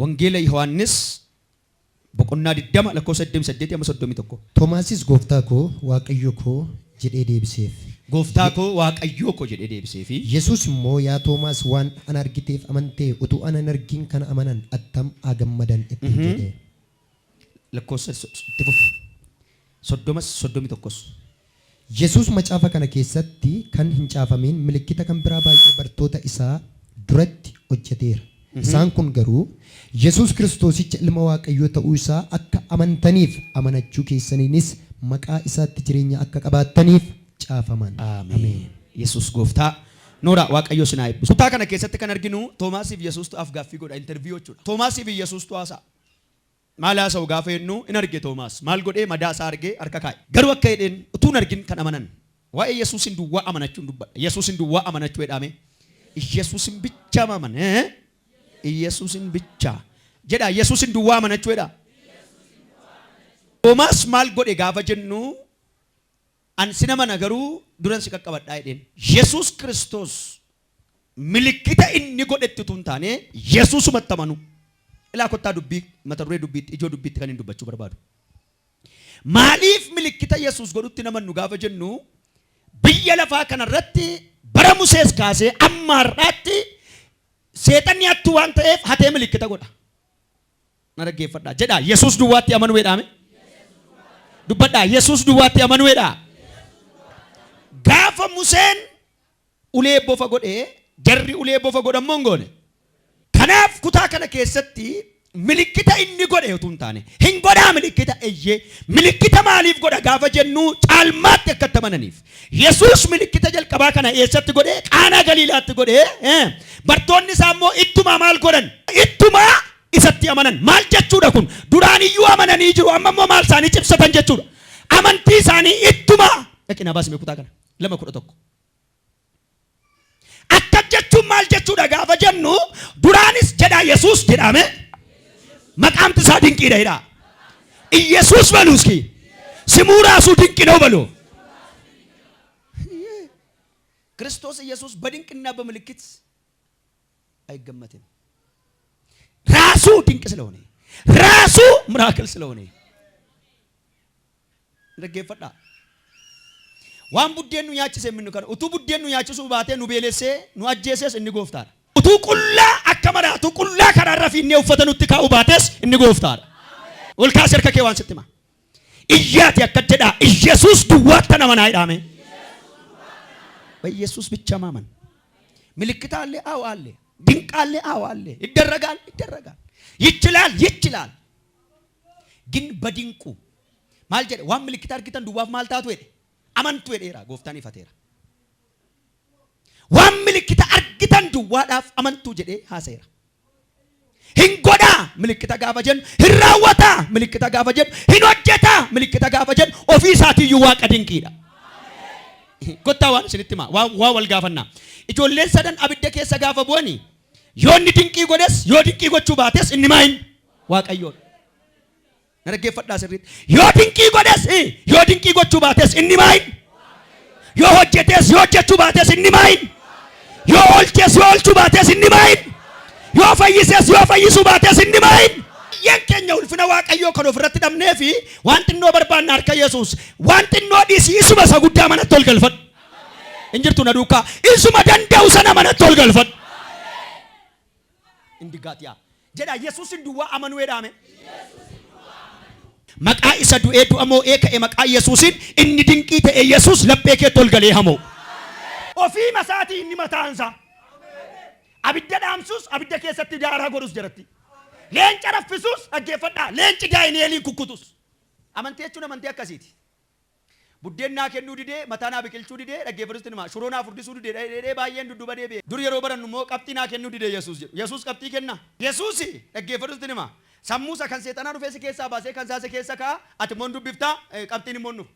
Wangeela Yohaannis boqonnaa 20 lakkoofsa 8 amma 31. Toomaasis gooftaa koo waaqayyo koo jedhee deebiseef. Gooftaa koo waaqayyo koo jedhee deebiseef. Yesuus immoo yaa Toomaas waan an argiteef amantee utuu an hin argin kana amanan attam haa gammadan ittiin jedhe. Lakkoofsa 31. Yesuus macaafa kana keessatti kan hin caafamin milikkita kan biraa baay'ee bartoota isaa duratti hojjeteera. Isaan kun garuu Yesuus Kiristoosicha ilma waaqayyoo ta'uu isaa akka amantaniif amanachuu keessaniinis maqaa isaatti jireenya akka qabaattaniif caafaman. Ameen. Yesuus gooftaa. Noora waaqayyo sinaa eebbisu. Kutaa kana keessatti kan arginu Toomaasiif Yesuustu afgaaffii godha interviyuu jechuudha. Toomaasiif Yesuustu haasa'a. Maal haasa'u gaafa jennu in arge Toomaas. Maal godhee madaa isaa argee harka kaa'e. Garuu akka jedheen utuu hin argin kan amanan. Waa'ee Yesuusin duwwaa amanachuun dubbadha. Yesuusin duwwaa amanachuu jedhame. Yesuusin bicha amanan. Yesuusin bicha. Jedha Yesuusin duwwaa amanachuu jedha. Toomaas maal godhe gaafa jennu an sina mana garuu duran si qaqqabadhaa jedheen. Yesuus Kiristoos milikkita inni godhetti utuu hin taane Yesuusumatti amanu. Ilaa kottaa dubbii mata duree dubbiitti ijoo dubbiitti kan hin dubbachuu barbaadu. Maaliif milikkita Yesuus godhutti namannu gaafa jennu biyya lafaa kanarratti bara Musees kaasee amma har'aatti seexanni hattu waan ta'eef hatee milikkita godha. Na dhaggeeffadhaa. Jedhaa Yesuus duwwaatti amanuu jedhame. Dubbadhaa Yesuus duwwaatti amanuu jedha. Gaafa Museen ulee bofa godhee jarri ulee bofa godhammoo hin goone. Kanaaf kutaa kana keessatti milikkita inni godhe utuu hin taane hin godhaa milikkita eeyyee milikkita maaliif godha gaafa jennu caalmaatti akka itti amananiif. Yesuus milikkita jalqabaa kana eessatti godhee Qaanaa Galiilaatti godhee bartoonni isaa immoo ittuma maal godhan ittuma isatti amanan. Maal jechuudha kun duraan iyyuu amananii jiru amma immoo maal isaanii cibsatan jechuudha. Amantii isaanii ittuma dhaqina baasime kutaa kana 2:11. Akka jechuun maal jechuudha gaafa jennu duraanis jedha Yesuus jedhame maqaan isaa dinqiidha jedha. Yesuus baluuski simuu raasuu dinqi ነው በሉ ክርስቶስ ኢየሱስ በድንቅና በምልክት አይገመትም። ራሱ ድንቅ ስለሆነ ራሱ ምራክል ስለሆነ እንደገፈዳ ዋን ቡዴኑ ያቺስ የምንከረ utuu ቡዴኑ ያቺሱ ባቴ ኑ ቤሌሴ ኑ አጄሴስ እንጎፍታር utuu qullaa akka maraatu qullaa kanarra fiinnee uffatanutti kaa'u baates inni gooftaadha. Ol kaasee harka kee waan sitti hima. Iyyaati akka jedha Yesuus duwwaatti namanaa jedhame. በኢየሱስ ብቻ ማመን ምልክት አለ አዎ አለ ድንቅ አለ አዎ አለ ይደረጋል ይችላል ግን በድንቁ ማል ጀደ ዋን ምልክት አርግተን ዱዋፍ ማልታቱ ሄደ አመንቱ ሄደራ ጎፍታን ይፈቴራ ዋን ምልክት አርግተን ዱዋዳፍ አመንቱ ጀደ ሃሰራ ሂንጎዳ ምልክት ጋፈጀን ህራወታ ምልክት ጋፈጀን ሂኖጀታ ምልክት ጋፈጀን ኦፊሳቲ ይዋቀ ድንቂዳ Gottawaan isinitti himaa waa wal gaafannaa. Ijoolleen sadan abidda keessa gaafa bu'anii yoo inni dinqii godhes yoo dinqii gochuu baates inni maayin waaqayyoodha. Na dhaggeeffadhaa sirriitti. Yoo dinqii godhes yoo dinqii gochuu baates inni maayin yoo hojjetes yoo hojjechuu baates inni maayin yoo oolches yoo oolchuu baates inni maayin yoo fayyises yoo fayyisuu baates inni maayin. Yenkenya ulfina waaqayyoo kan ofirratti dhabnee fi waan xinnoo barbaanna harka Yesuus waan xinnoo dhiisii isuma isa guddaa manatti ol galfadhu. Injirtu na duukaa isuma danda'u sana manatti ol galfadhu. Indigaatiyaa jedha Yesuusin duwwaa amanuu jedhame. Maqaa isa du'ee du'amoo ka'e maqaa Yesuusin inni dinqii ta'e Yesuus laphee keetti ol galee hamoo. Ofii masaatii inni mataansa. Abidda dhaamsus abidda keessatti daaraa godhus jiratti. Leenca raffisus dhaggeeffadhaa leenci Daani'eliin kukkutus. Amantii jechuun amantii akkasiiti. Buddeenaa kennuu didee mataanaa biqilchuu didee dhaggeeffatutti nima shuroonaa furdisuu didee baay'een dudduba deebi'e. Dur yeroo barannu immoo qabxiinaa kennuu didee Yesuus jedhu. Yesuus qabxii kenna. Yesuus dhaggeeffatutti nima sammuusa kan seexanaa dhufeessa keessaa baasee kan saase keessa kaa ati immoo dubbiftaa qabxiin immoo nuuf.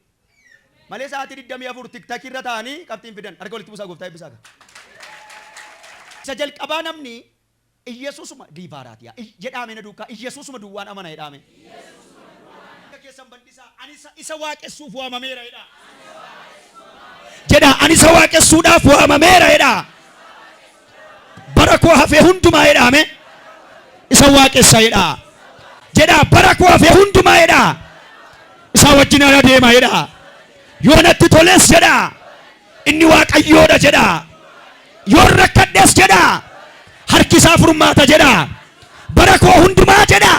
Malee sa'aatii 24 tiktakii irra taa'anii qabxiin fidan harka walitti buusaa gooftaa eebbisaa kan. Isa jalqabaa namni Yesuusuma diibaaraatiya jedhame na duukaa Yesuusuma duwwaan amana jedhame. Keessan bal'isaa ani isa waaqessuuf waamameera jedha. Jedha ani isa waaqessuudhaaf waamameera jedha. Bara koo hafee hundumaa jedhame isa waaqessa jedha. Jedha bara koo hafe hundumaa jedha. Isa wajjin ana deema jedha. Yoo natti toles jedha. Inni waaqayyoodha jedha. Yoo rakkadhes jedha. Harki isaa furmaata jedha. Bara koo hundumaa jedha.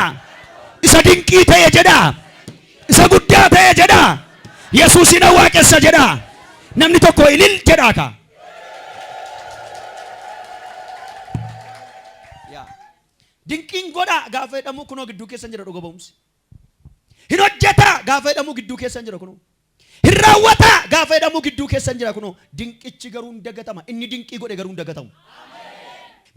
Isa dinqii ta'e jedha. Isa guddaa ta'e jedha. Yesuusin waaqessa jedha. Namni tokko ilil jedha ka. Dinqiin godha gaafa jedhamu kunoo gidduu keessan jira dhuga ba'umsi. Hin hojjeta gaafa jedhamu gidduu keessan jira kunoo. Hin raawwata gaafa jedhamu gidduu keessan jira kunoo. Dinqichi garuu hin dagatama. Inni dinqii godhe garuu hin dagatamu.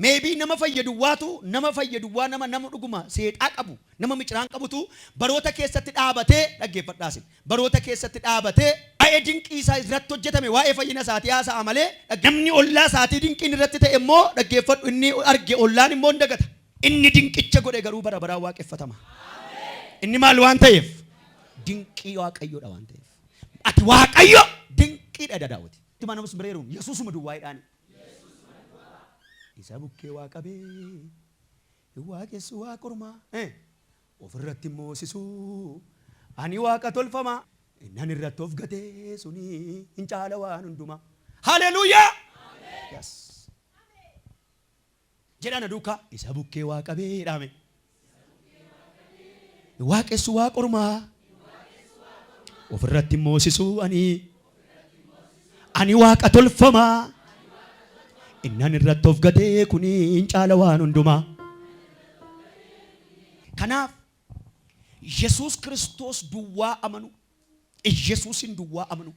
Maybe nama fayyadu waatu nama fayyadu waa nama dhuguma seexaa qabu nama miciraan qabutu baroota keessatti dhaabatee dhaggeeffadhaasin baroota keessatti dhaabatee waa'ee dinqii isaa irratti hojjetame waa'ee fayyina isaatii haasa'a malee namni ollaa isaatii dinqiin irratti ta'e immoo dhaggeeffadhu inni arge ollaan immoo hin dagata. Inni dinqicha godhe garuu bara baraan waaqeffatama. Inni maal waan ta'eef dinqii waaqayyoodha waan ta'eef. Ati waaqayyo dinqiidha dadaawwati. Itti manamus bireeruun Yesuusuma duwwaa'idhaani. Isa bukkee waa qabee waaqessu waa kormaa ofirratti moosisuu ani waaqa tolfama innan irratti of gatee suni hin caala waan hundumaa. Haleluuyaa! Yes. Jedhana duukaa isa bukkee waa qabee dhaame. Waaqessu waa kormaa ofirratti moosisuu ani waaqa tolfama. Innan irratti of gatee kuni hin caala waan hundumaa. Kanaaf Yesuus Kiristoos duwwaa amanu. Yesuusin duwwaa amanu.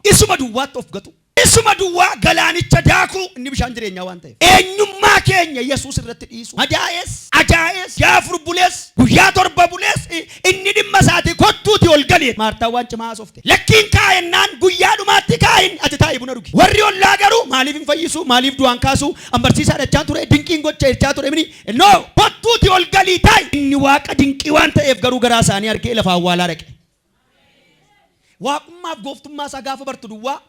Isuma duwwaatti of gatu. Isuma duwwaa galaanicha daaku inni bishaan jireenyaa waan ta'eef. Eenyummaa keenya Yesuus irratti dhiisu. Ajaa'es gaafur bulees guyyaa torba bulees inni dhimma isaatii kottuuti ol galee. Maartaa waan cimaa haasofte. Lakkiin kaa'ennaan guyyaa dhumaatti kaa'in ati taa'ii buna dhugi. Warri ollaa garuu maaliif hin fayyisu maaliif du'aan kaasu ambarsiisaa dhachaa ture dinqiin gocha irchaa ture mini no kottuuti ol galii taa'i. Inni waaqa dinqii waan ta'eef garuu garaa isaanii argee lafa awwaalaa dhaqe. Waaqummaaf gooftummaa isaa gaafa bartu duwwaa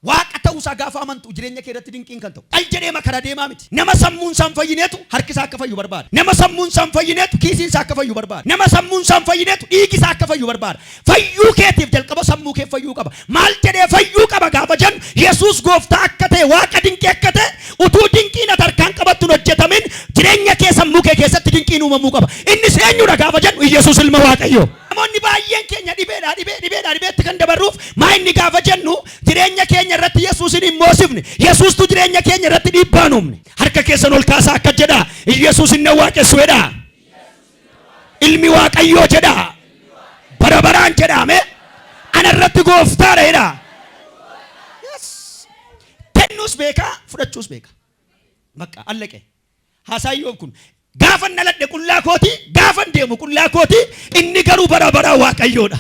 waaqa ta'uu isaa gaafa amantu jireenya kee irratti dinqiin kan ta'u. Al jedhee makara deemaa miti. Nama sammuun isaan fayyineetu harki isaa akka fayyu barbaada. Nama sammuun isaan fayyineetu kiisiin isaa akka fayyu barbaada. Nama sammuun isaan fayyineetu dhiigi isaa akka fayyu barbaada. Fayyuu keetiif jalqaba sammuu kee fayyuu qaba. Maal jedhee fayyuu qaba gaafa jennu Yesuus gooftaa akka ta'e waaqa dinqii akka ta'e utuu dinqiin ati harkaan qabattuun hojjetamin jireenya kee sammuu kee keessatti dinqiin uumamuu qaba. Inni eenyudha gaafa jennu Yesuus ilma Waaqayyoo. Namoonni baay'een keenya dhibeetti kan dabarruuf maa inni gaafa jennu jireenya keenya irratti Yesuusin hin moosifne. Yesuustu jireenya keenya irratti dhiibbaa hin uumne. Harka keessan ol kaasaa akka jedha Yesuus inni waaqessu jedha. Ilmi Waaqayyoo jedha. Bara baraan jedhame ana irratti gooftaadha jedha. Kennuus beekaa fudhachuus beeka. Bakka allaqe. Haasaayyoo kun gaafan naladhe qullaa kooti gaafan deemu qullaa kooti inni garuu bara baraa Waaqayyoodha.